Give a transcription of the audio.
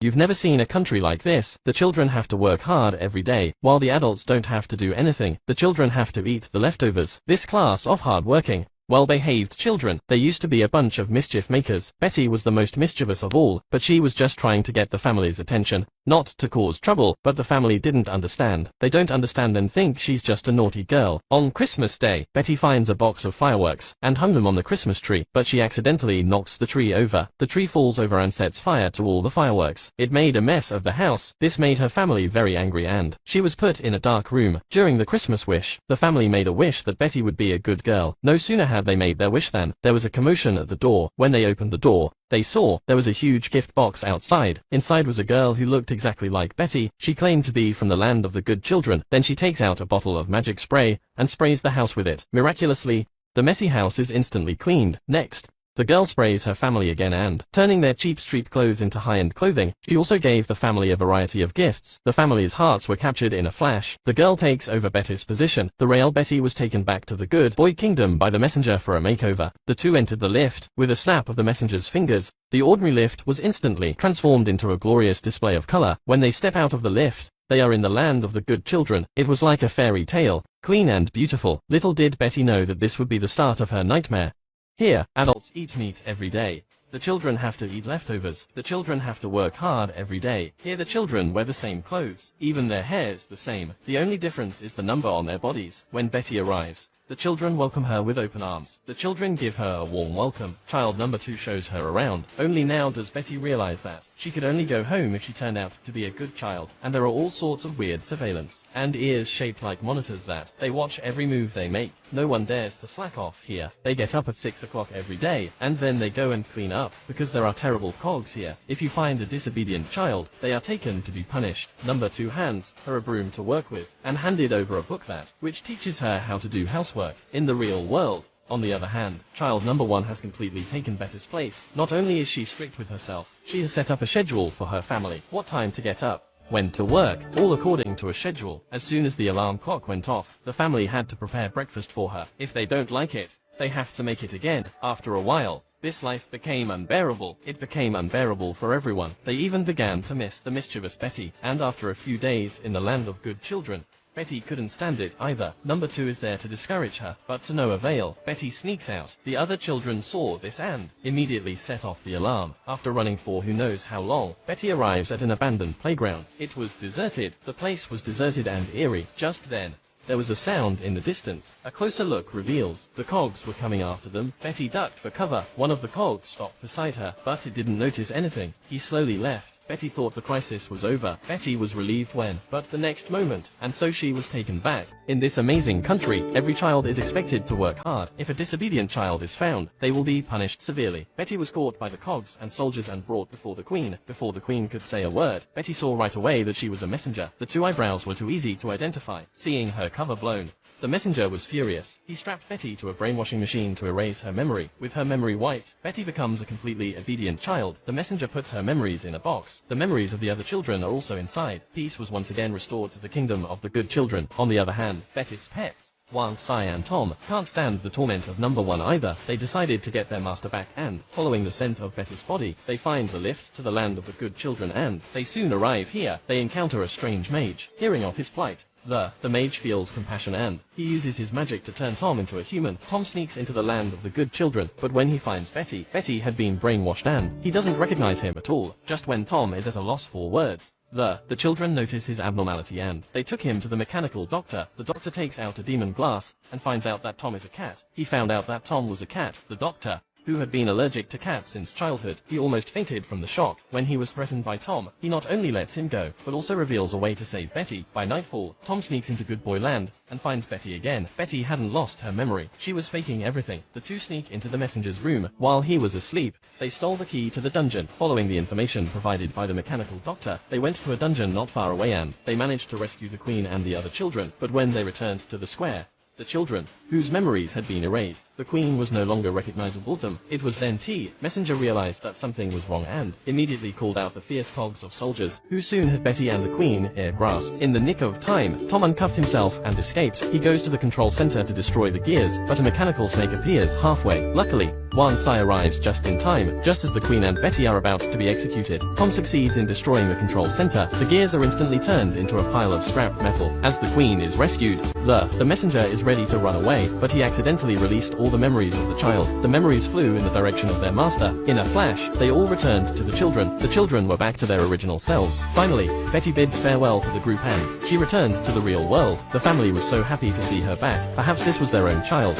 You've never seen a country like this. The children have to work hard every day, while the adults don't have to do anything. The children have to eat the leftovers. This class of hard-working, well-behaved children, they used to be a bunch of mischief makers. Betty was the most mischievous of all, but she was just trying to get the family's attention, not to cause trouble. But the family didn't understand. They don't understand and think she's just a naughty girl. On Christmas Day, Betty finds a box of fireworks and hung them on the Christmas tree, but she accidentally knocks the tree over. The tree falls over and sets fire to all the fireworks. It made a mess of the house. This made her family very angry and she was put in a dark room. During the Christmas wish, the family made a wish that Betty would be a good girl. No sooner had they made their wish than there was a commotion at the door. When they opened the door, they saw there was a huge gift box outside. Inside was a girl who looked exactly like Betty. She claimed to be from the land of the good children. Then she takes out a bottle of magic spray and sprays the house with it. Miraculously, the messy house is instantly cleaned. Next, the girl sprays her family again and, turning their cheap street clothes into high-end clothing, she also gave the family a variety of gifts. The family's hearts were captured in a flash. The girl takes over Betty's position. The real Betty was taken back to the good boy kingdom by the messenger for a makeover. The two entered the lift. With a snap of the messenger's fingers, the ordinary lift was instantly transformed into a glorious display of color. When they step out of the lift, they are in the land of the good children. It was like a fairy tale, clean and beautiful. Little did Betty know that this would be the start of her nightmare. Here, adults eat meat every day. The children have to eat leftovers. The children have to work hard every day. Here the children wear the same clothes. Even their hair's the same. The only difference is the number on their bodies. When Betty arrives, the children welcome her with open arms. The children give her a warm welcome. Child number 2 shows her around. Only now does Betty realize that she could only go home if she turned out to be a good child. And there are all sorts of weird surveillance and ears shaped like monitors that they watch every move they make. No one dares to slack off here. They get up at 6 o'clock every day, and then they go and clean up, because there are terrible cogs here. If you find a disobedient child, they are taken to be punished. Number 2 hands her a broom to work with, and handed over a book which teaches her how to do housework. In the real world, on the other hand, child number 1 has completely taken Betty's place. Not only is she strict with herself, she has set up a schedule for her family. What time to get up, when to work, all according to a schedule. As soon as the alarm clock went off, the family had to prepare breakfast for her. If they don't like it, they have to make it again. After a while, this life became unbearable. It became unbearable for everyone. They even began to miss the mischievous Betty. And after a few days in the land of good children, Betty couldn't stand it either. Number 2 is there to discourage her, but to no avail. Betty sneaks out. The other children saw this and immediately set off the alarm. After running for who knows how long, Betty arrives at an abandoned playground. It was deserted. The place was deserted and eerie. Just then, there was a sound in the distance. A closer look reveals the cogs were coming after them. Betty ducked for cover. One of the cogs stopped beside her, but it didn't notice anything. He slowly left. Betty thought the crisis was over. Betty was relieved when, but the next moment, and so she was taken back. In this amazing country, every child is expected to work hard. If a disobedient child is found, they will be punished severely. Betty was caught by the cogs and soldiers and brought before the queen. Before the queen could say a word, Betty saw right away that she was a messenger. The 2 eyebrows were too easy to identify. Seeing her cover blown, the messenger was furious. He strapped Betty to a brainwashing machine to erase her memory. With her memory wiped, Betty becomes a completely obedient child. The messenger puts her memories in a box. The memories of the other children are also inside. Peace was once again restored to the kingdom of the good children. On the other hand, Betty's pets, while Cy and Tom, can't stand the torment of number 1 either. They decided to get their master back and, following the scent of Betty's body, they find the lift to the land of the good children and they soon arrive here. They encounter a strange mage. Hearing of his plight, the mage feels compassion and he uses his magic to turn Tom into a human. Tom sneaks into the land of the good children, but when he finds Betty, Betty had been brainwashed and he doesn't recognize him at all. Just when Tom is at a loss for words, the children notice his abnormality and they took him to the mechanical doctor. The doctor takes out a demon glass and finds out that Tom is a cat. He found out that Tom was a cat. The doctor, who had been allergic to cats since childhood, he almost fainted from the shock. When he was threatened by Tom, he not only lets him go, but also reveals a way to save Betty. By nightfall, Tom sneaks into Good Boy Land and finds Betty again. Betty hadn't lost her memory. She was faking everything. The 2 sneak into the messenger's room. While he was asleep, they stole the key to the dungeon. Following the information provided by the mechanical doctor, they went to a dungeon not far away and they managed to rescue the queen and the other children. But when they returned to the square, the children, whose memories had been erased, the queen was no longer recognizable to them. It was then Messenger realized that something was wrong and immediately called out the fierce cogs of soldiers, who soon had Betty and the queen near grasp. In the nick of time, Tom uncuffed himself and escaped. He goes to the control center to destroy the gears, but a mechanical snake appears halfway. Luckily, Wan Sai arrives just in time, just as the Queen and Betty are about to be executed. Tom succeeds in destroying the control center. The gears are instantly turned into a pile of scrap metal. As the Queen is rescued, the messenger is ready to run away, but he accidentally released all the memories of the child. The memories flew in the direction of their master. In a flash, they all returned to the children. The children were back to their original selves. Finally, Betty bids farewell to the group and she returned to the real world. The family was so happy to see her back. Perhaps this was their own child.